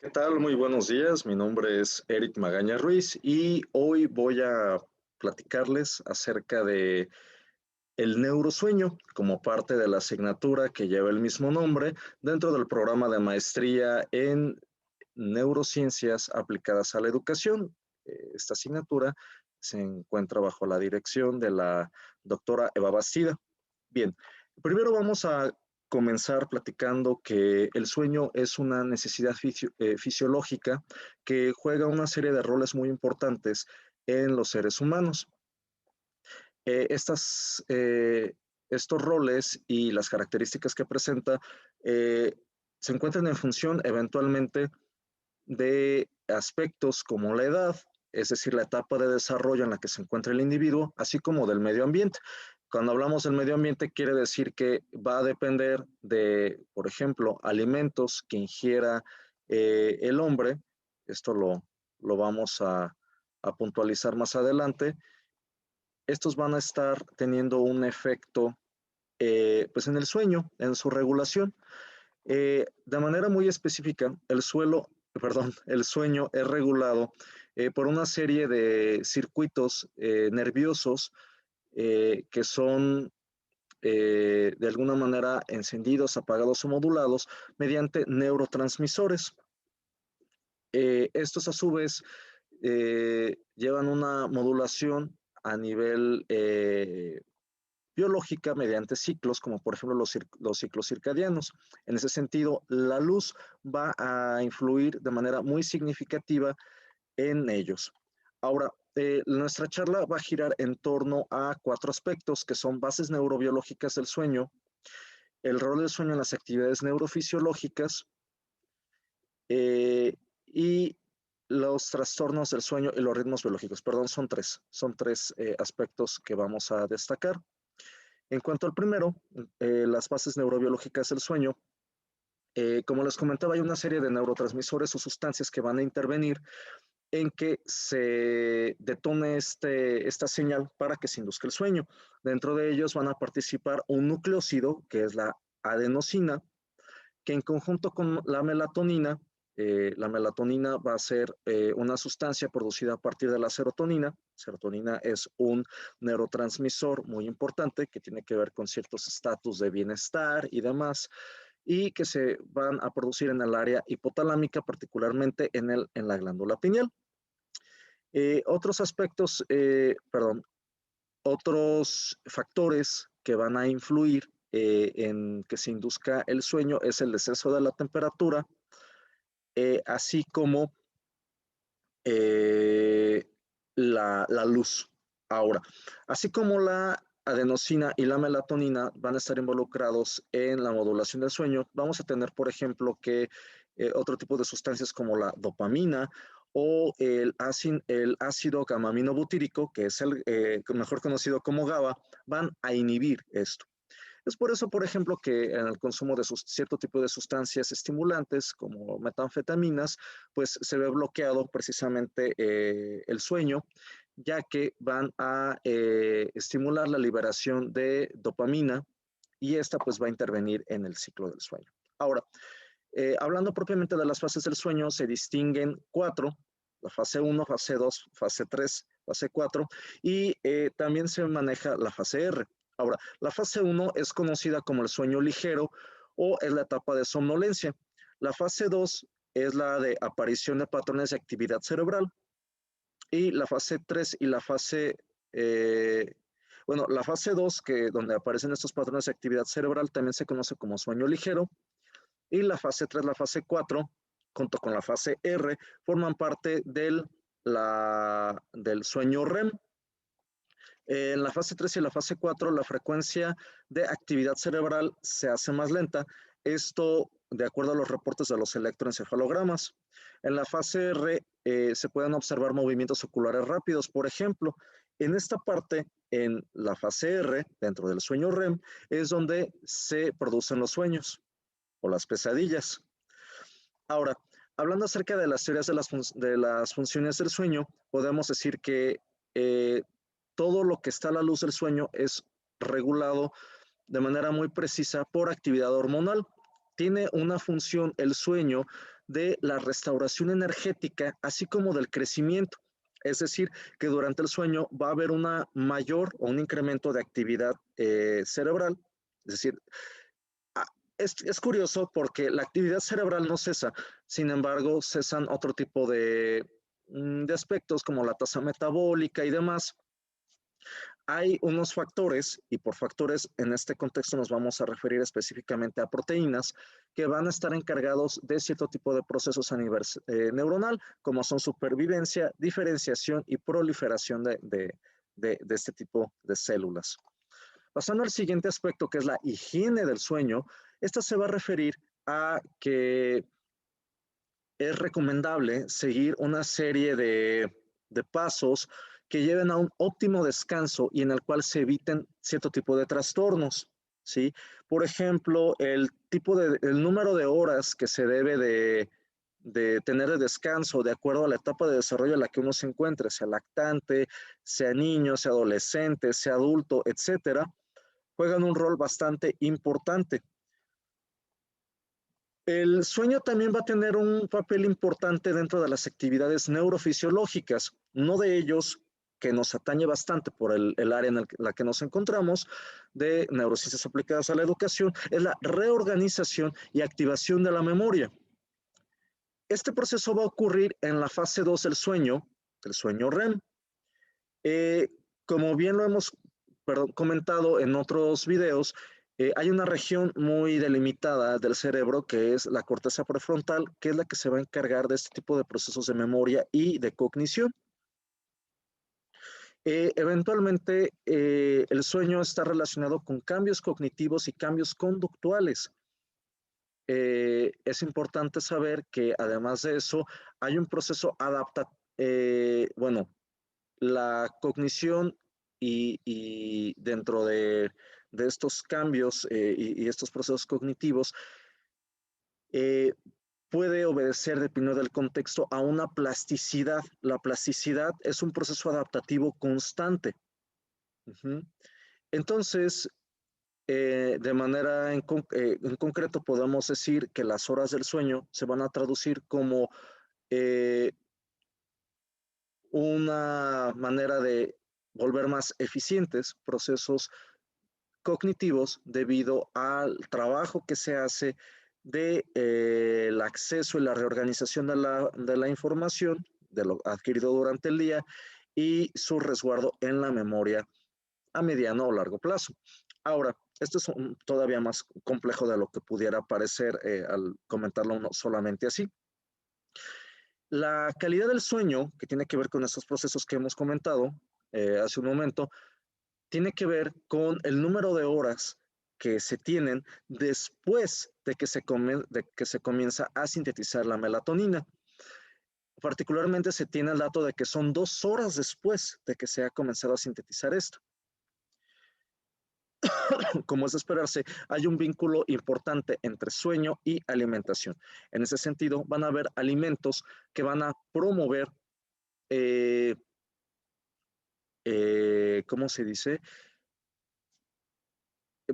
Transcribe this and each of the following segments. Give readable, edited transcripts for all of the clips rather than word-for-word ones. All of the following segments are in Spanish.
¿Qué tal? Muy buenos días. Mi nombre es Eric Magaña Ruiz y hoy voy a platicarles acerca de el neurosueño como parte de la asignatura que lleva el mismo nombre dentro del programa de maestría en neurociencias aplicadas a la educación. Esta asignatura se encuentra bajo la dirección de la doctora Eva Bastida. Bien, primero vamos a comenzar platicando que el sueño es una necesidad fisiológica que juega una serie de roles muy importantes en los seres humanos. Eh, estas, eh, Estos roles y las características que presenta eh, se encuentran en función eventualmente de aspectos como la edad, es decir, la etapa de desarrollo en la que se encuentra el individuo, así como del medio ambiente. Cuando hablamos del medio ambiente, quiere decir que va a depender de, por ejemplo, alimentos que ingiera el hombre. Esto lo vamos a puntualizar más adelante. Estos van a estar teniendo un efecto pues en el sueño, en su regulación. De manera muy específica, el sueño es regulado por una serie de circuitos nerviosos que son de alguna manera encendidos, apagados o modulados mediante neurotransmisores. Estos a su vez llevan una modulación a nivel biológica mediante ciclos, como por ejemplo los ciclos circadianos. En ese sentido, la luz va a influir de manera muy significativa en ellos. Ahora, nuestra charla va a girar en torno a cuatro aspectos que son bases neurobiológicas del sueño, el rol del sueño en las actividades neurofisiológicas y los trastornos del sueño y los ritmos biológicos. Perdón, son tres aspectos que vamos a destacar. En cuanto al primero, las bases neurobiológicas del sueño, como les comentaba, hay una serie de neurotransmisores o sustancias que van a intervenir en que se detone esta señal para que se induzca el sueño. Dentro de ellos van a participar un nucleócido, que es la adenosina, que en conjunto con la melatonina va a ser una sustancia producida a partir de la serotonina. Serotonina es un neurotransmisor muy importante que tiene que ver con ciertos estatus de bienestar y demás, y que se van a producir en el área hipotalámica, particularmente en la glándula pineal. Otros aspectos, otros factores que van a influir en que se induzca el sueño es el descenso de la temperatura, así como eh, la luz. Ahora, así como la adenosina y la melatonina van a estar involucrados en la modulación del sueño, vamos a tener, por ejemplo, que otro tipo de sustancias como la dopamina o el ácido gamma-aminobutírico, que es el mejor conocido como GABA, van a inhibir esto. Es por eso, por ejemplo, que en el consumo de cierto tipo de sustancias estimulantes como metanfetaminas, pues se ve bloqueado precisamente el sueño, ya que van a estimular la liberación de dopamina y esta pues va a intervenir en el ciclo del sueño. Ahora, hablando propiamente de las fases del sueño, se distinguen cuatro: la fase 1, fase 2, fase 3, fase 4, y también se maneja la fase R. Ahora, la fase 1 es conocida como el sueño ligero o es la etapa de somnolencia. La fase 2 es la de aparición de patrones de actividad cerebral y la fase 3 y eh, la fase 2, que donde aparecen estos patrones de actividad cerebral, también se conoce como sueño ligero, y la fase 3, la fase 4, junto con la fase R, forman parte del sueño REM. En la fase 3 y la fase 4, la frecuencia de actividad cerebral se hace más lenta. Esto de acuerdo a los reportes de los electroencefalogramas. En la fase R se pueden observar movimientos oculares rápidos. Por ejemplo, en esta parte, en la fase R, dentro del sueño REM, es donde se producen los sueños o las pesadillas. Ahora, hablando acerca de las teorías de las funciones del sueño, podemos decir que eh, todo lo que está a la luz del sueño es regulado de manera muy precisa por actividad hormonal. tiene una función el sueño de la restauración energética, así como del crecimiento. Es decir, que durante el sueño va a haber una mayor o un incremento de actividad cerebral. Es decir, es curioso porque la actividad cerebral no cesa, sin embargo, cesan otro tipo de aspectos como la tasa metabólica y demás. Hay unos factores, y por factores en este contexto nos vamos a referir específicamente a proteínas, que van a estar encargados de cierto tipo de procesos a nivel neuronal, como son supervivencia, diferenciación y proliferación de este tipo de células. Pasando al siguiente aspecto, que es la higiene del sueño, esta se va a referir a que es recomendable seguir una serie de pasos que lleven a un óptimo descanso y en el cual se eviten cierto tipo de trastornos, ¿sí? Por ejemplo, el número de horas que se debe de tener de descanso de acuerdo a la etapa de desarrollo en la que uno se encuentre, sea lactante, sea niño, sea adolescente, sea adulto, etcétera, juegan un rol bastante importante. El sueño también va a tener un papel importante dentro de las actividades neurofisiológicas. Uno de ellos, que nos atañe bastante por el área en la que nos encontramos, de neurociencias aplicadas a la educación, es la reorganización y activación de la memoria. Este proceso va a ocurrir en la fase 2 del sueño, el sueño REM. Eh, Como bien lo hemos comentado en otros videos, hay una región muy delimitada del cerebro que es la corteza prefrontal, que es la que se va a encargar de este tipo de procesos de memoria y de cognición. Eventualmente, el sueño está relacionado con cambios cognitivos y cambios conductuales. Es importante saber que además de eso, hay un proceso adaptativo, bueno, la cognición y dentro de estos cambios y estos procesos cognitivos eh, puede obedecer, dependiendo del contexto, a una plasticidad. La plasticidad es un proceso adaptativo constante. Uh-huh. Entonces, de manera en concreto, podemos decir que las horas del sueño se van a traducir como eh, una manera de volver más eficientes procesos cognitivos debido al trabajo que se hace de el acceso y la reorganización de la información, de lo adquirido durante el día y su resguardo en la memoria a mediano o largo plazo. Ahora, esto es todavía más complejo de lo que pudiera parecer al comentarlo solamente así. La calidad del sueño, que tiene que ver con estos procesos que hemos comentado hace un momento, tiene que ver con el número de horas que se tienen después de que se comienza a sintetizar la melatonina. Particularmente se tiene el dato de que son 2 horas después de que se ha comenzado a sintetizar esto. Como es de esperarse, hay un vínculo importante entre sueño y alimentación. En ese sentido, van a haber alimentos que van a promover, ¿cómo se dice?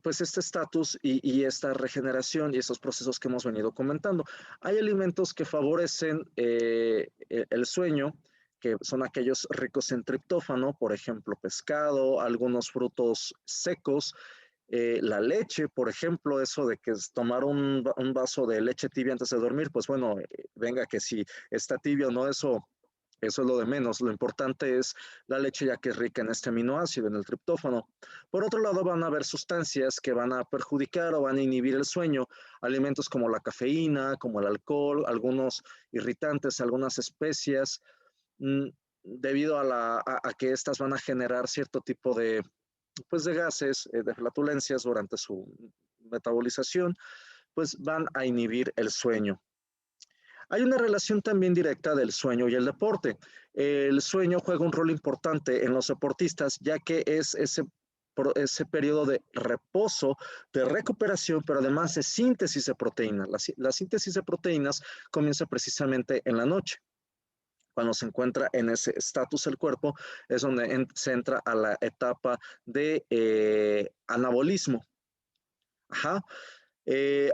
Pues este estatus y esta regeneración y estos procesos que hemos venido comentando. Hay alimentos que favorecen el sueño, que son aquellos ricos en triptófano, por ejemplo, pescado, algunos frutos secos, la leche, por ejemplo, eso de que es tomar un vaso de leche tibia antes de dormir, pues bueno, venga que si está tibio o no, eso es lo de menos. Lo importante es la leche ya que es rica en este aminoácido, en el triptófano. Por otro lado, van a haber sustancias que van a perjudicar o van a inhibir el sueño. Alimentos como la cafeína, como el alcohol, algunos irritantes, algunas especias, debido a que estas van a generar cierto tipo pues, de gases, de flatulencias durante su metabolización, pues van a inhibir el sueño. Hay una relación también directa del sueño y el deporte. El sueño juega un rol importante en los deportistas, ya que es ese periodo de reposo, de recuperación, pero además de síntesis de proteínas. La síntesis de proteínas comienza precisamente en la noche. Cuando se encuentra en ese estatus el cuerpo, es donde se entra a la etapa de anabolismo. Ajá.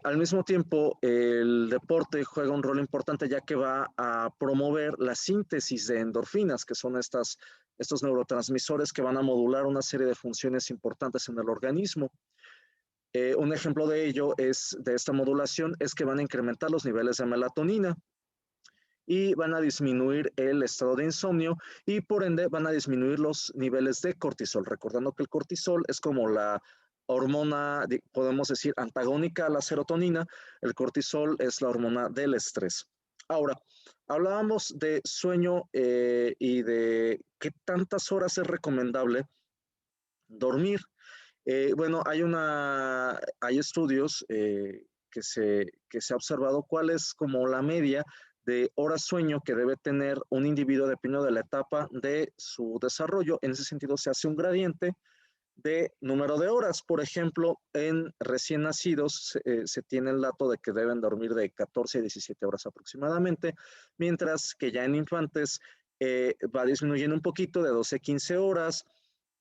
Al mismo tiempo, el deporte juega un rol importante ya que va a promover la síntesis de endorfinas, que son estos neurotransmisores que van a modular una serie de funciones importantes en el organismo. Un ejemplo de ello de esta modulación es que van a incrementar los niveles de melatonina y van a disminuir el estado de insomnio y por ende van a disminuir los niveles de cortisol, recordando que el cortisol es como la hormona, podemos decir, antagónica a la serotonina. El cortisol es la hormona del estrés. Ahora, hablábamos de sueño y de qué tantas horas es recomendable dormir. Bueno, hay estudios que se ha observado cuál es como la media de horas sueño que debe tener un individuo dependiendo de la etapa de su desarrollo. En ese sentido, se hace un gradiente de número de horas. Por ejemplo, en recién nacidos se tiene el dato de que deben dormir de 14 a 17 horas aproximadamente, mientras que ya en infantes va disminuyendo un poquito de 12 a 15 horas.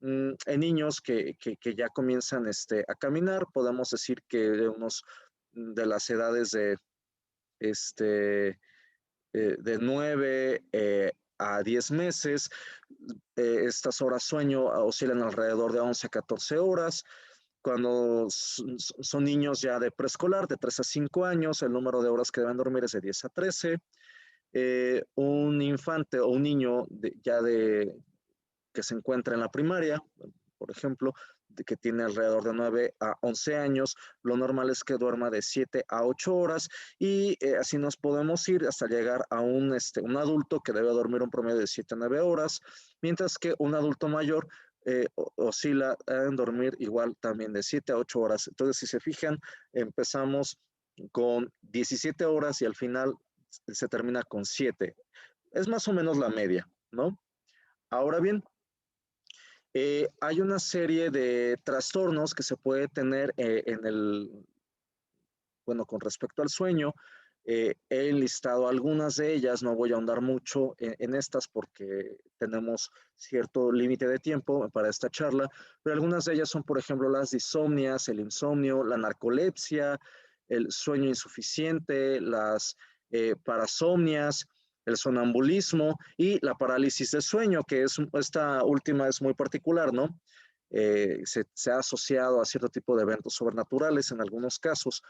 En niños que ya comienzan a caminar, podemos decir que de las edades este, de 9 a 10 meses, estas horas sueño oscilan alrededor de 11 a 14 horas. Cuando son niños ya de preescolar, de 3 a 5 años, el número de horas que deben dormir es de 10 a 13. Un infante o un niño que se encuentra en la primaria, por ejemplo, que tiene alrededor de 9 a 11 años, lo normal es que duerma de 7 a 8 horas y así nos podemos ir hasta llegar a un adulto que debe dormir un promedio de 7 a 9 horas, mientras que un adulto mayor oscila en dormir igual también de 7 a 8 horas. Entonces, si se fijan, empezamos con 17 horas y al final se termina con 7. Es más o menos la media, ¿no? Ahora bien, hay una serie de trastornos que se puede tener bueno, con respecto al sueño. He enlistado algunas de ellas, no voy a ahondar mucho en estas porque tenemos cierto límite de tiempo para esta charla, pero algunas de ellas son, por ejemplo, las disomnias, el insomnio, la narcolepsia, el sueño insuficiente, las parasomnias, el sonambulismo y la parálisis de sueño, que esta última es muy particular, ¿no? Se ha asociado a cierto tipo de eventos sobrenaturales en algunos casos.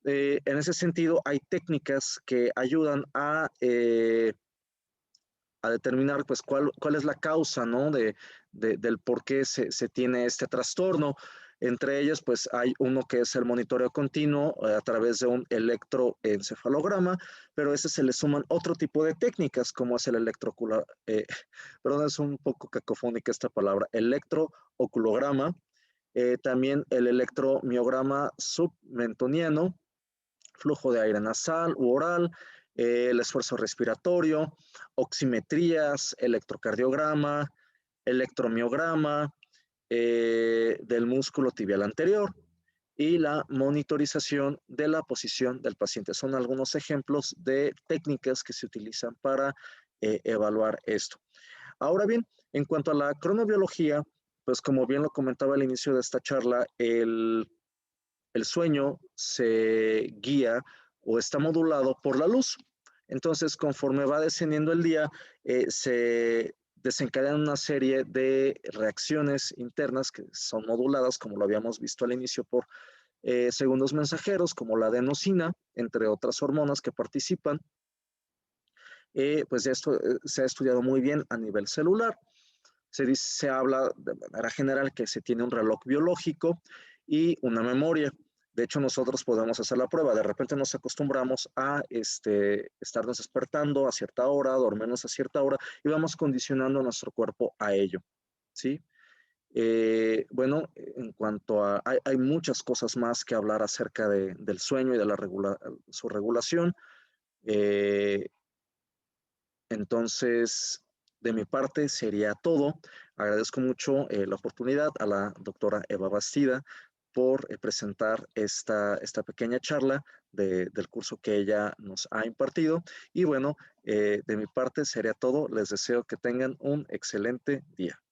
En ese sentido, hay técnicas que ayudan a determinar pues, cuál es la causa, ¿no? Del por qué se tiene este trastorno. Entre ellas, pues hay uno que es el monitoreo continuo a través de un electroencefalograma, pero a ese se le suman otro tipo de técnicas, como es el electroocular, perdón, es un poco cacofónica esta palabra, electrooculograma, también el electromiograma submentoniano, flujo de aire nasal u oral, el esfuerzo respiratorio, oximetrías, electrocardiograma, electromiograma del músculo tibial anterior y la monitorización de la posición del paciente. Son algunos ejemplos de técnicas que se utilizan para evaluar esto. Ahora bien, en cuanto a la cronobiología, pues como bien lo comentaba al inicio de esta charla, el sueño se guía o está modulado por la luz. Entonces, conforme va descendiendo el día, se desencadenan una serie de reacciones internas que son moduladas, como lo habíamos visto al inicio, por segundos mensajeros, como la adenosina, entre otras hormonas que participan. Pues esto se ha estudiado muy bien a nivel celular. Se habla de manera general que se tiene un reloj biológico y una memoria. De hecho, nosotros podemos hacer la prueba. De repente nos acostumbramos a estarnos despertando a cierta hora, dormirnos a cierta hora y vamos condicionando nuestro cuerpo a ello, ¿sí? Bueno, en cuanto a... Hay muchas cosas más que hablar acerca del sueño y de su regulación. Eh, entonces, de mi parte sería todo. Agradezco mucho la oportunidad a la doctora Eva Bastida por presentar esta pequeña charla del curso que ella nos ha impartido. Y bueno, de mi parte sería todo. Les deseo que tengan un excelente día.